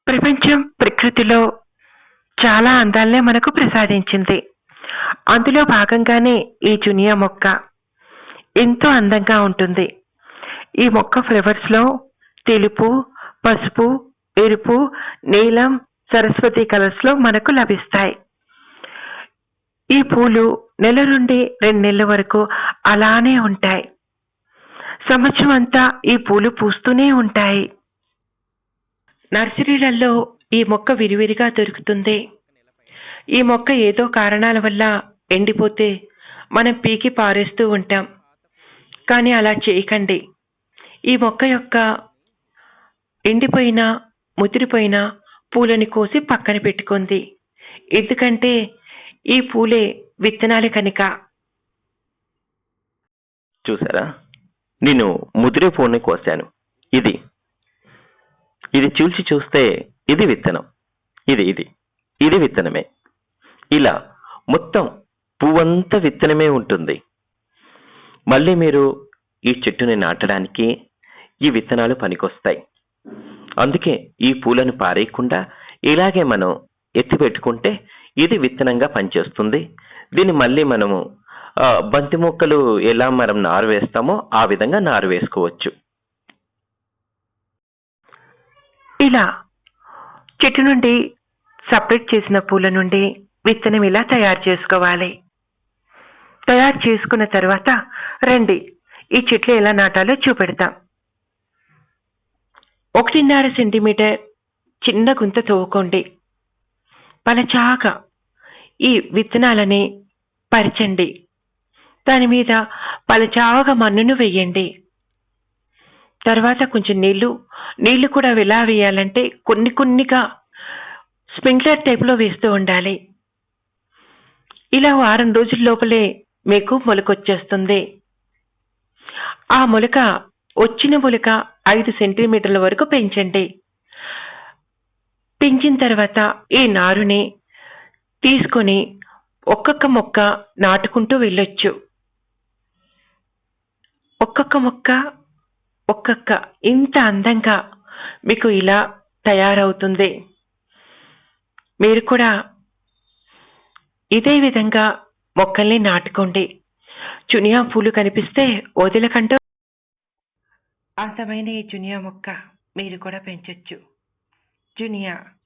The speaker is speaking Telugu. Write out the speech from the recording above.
ప్రపంచం ప్రకృతిలో చాలా అందాల్నే మనకు ప్రసాదించింది. అందులో భాగంగానే ఈ జునియా మొక్క ఎంతో అందంగా ఉంటుంది. ఈ మొక్క ఫ్లవర్స్‌లో తెలుపు, పసుపు, ఎరుపు, నీలం, సరస్వతి కలర్స్‌లో మనకు లభిస్తాయి. ఈ పూలు నెల నుండి 2 నెలల వరకు అలానే ఉంటాయి. సంవత్సరం అంతా ఈ పూలు పూస్తూనే ఉంటాయి. నర్సరీలలో ఈ మొక్క విరివిరిగా దొరుకుతుంది. ఈ మొక్క ఏదో కారణాల వల్ల ఎండిపోతే మనం పీకి పారేస్తూ ఉంటాం. కానీ అలా చేయకండి. ఈ మొక్క యొక్క ఎండిపోయిన, ముదిరిపోయిన పూలని కోసి పక్కన పెట్టుకుంది. ఎందుకంటే ఈ పూలే విత్తనాలు కనుక. చూసారా, నేను ముదిరే పూని కోసాను. ఇది ఇది చీల్చి చూస్తే ఇది విత్తనం, ఇది ఇది ఇది విత్తనమే. ఇలా మొత్తం పువ్వంతా విత్తనమే ఉంటుంది. మళ్ళీ మీరు ఈ చెట్టుని నాటడానికి ఈ విత్తనాలు పనికొస్తాయి. అందుకే ఈ పూలను పారేయకుండా ఇలాగే మనం ఎత్తి పెట్టుకుంటే ఇది విత్తనంగా పనిచేస్తుంది. దీన్ని మళ్ళీ మనము బంతి మొక్కలు ఎలా మనం నారు వేస్తామో ఆ విధంగా నారు వేసుకోవచ్చు. ఇలా చెట్టు నుండి సపరేట్ చేసిన పూల నుండి విత్తనం ఇలా తయారు చేసుకోవాలి. తయారు చేసుకున్న తర్వాత రండి ఈ చెట్లు ఎలా నాటాలో చూపెడతాం. 1.5 సెంటీమీటర్ చిన్న గుంత తవ్వుకోండి. పలచాగా ఈ విత్తనాలని పరిచండి. దాని మీద పలచాగా మన్నును వేయండి. తర్వాత కొంచెం నీళ్లు కూడా ఎలా వేయాలంటే కొన్ని కొన్నిగా స్ప్రింక్లర్ టైప్లో వేస్తూ ఉండాలి. ఇలా 6 రోజుల లోపలే మీకు మొలకొచ్చేస్తుంది. ఆ వచ్చిన మొలక 5 సెంటీమీటర్ల వరకు పెంచండి. పెంచిన తర్వాత ఈ నారుని తీసుకొని ఒక్కొక్క మొక్క నాటుకుంటూ వెళ్ళొచ్చు. ఒక్కొక్క మొక్క ఇంత అందంగా మీకు ఇలా తయారవుతుంది. మీరు కూడా ఇదే విధంగా మొక్కల్ని నాటుకోండి. జునియా పూలు కనిపిస్తే వదలకంటూ అందమైన ఈ జునియా మొక్క మీరు కూడా పెంచొచ్చు. జునియా